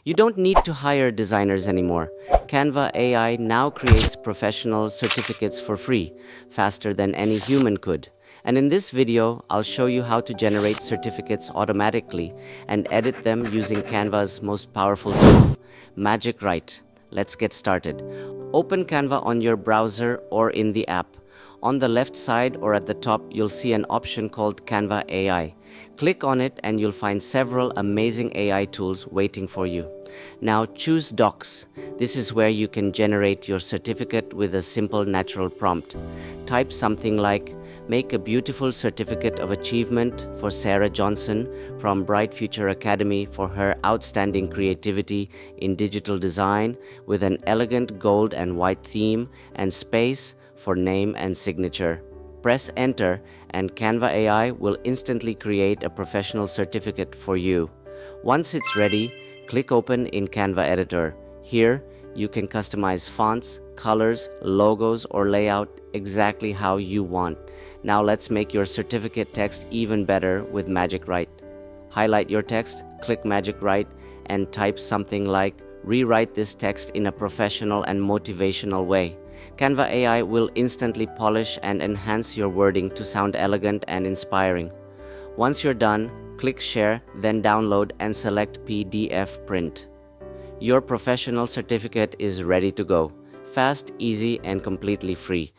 You don't need to hire designers anymore. Canva AI now creates professional certificates for free, faster than any human could. And in this video, I'll show you how to generate certificates automatically and edit them using Canva's most powerful tool, Magic Write. Let's get started. Open Canva on your browser or in the app. On the left side or at the top, you'll see an option called Canva AI. Click on it and you'll find several amazing AI tools waiting for you. Now choose Docs. This is where you can generate your certificate with a simple natural prompt. Type something like, "Make a beautiful certificate of achievement for Sarah Johnson from Bright Future Academy for her outstanding creativity in digital design with an elegant gold and white theme and space for name and signature." Press enter and Canva AI will instantly create a professional certificate for you. Once it's ready, click open in Canva editor. Here, you can customize fonts, colors, logos, or layout exactly how you want. Now let's make your certificate text even better with Magic Write. Highlight your text, click Magic Write, and type something like, "Rewrite this text in a professional and motivational way." Canva AI will instantly polish and enhance your wording to sound elegant and inspiring. Once you're done, click Share, then Download and select PDF Print. Your professional certificate is ready to go. Fast, easy, and completely free.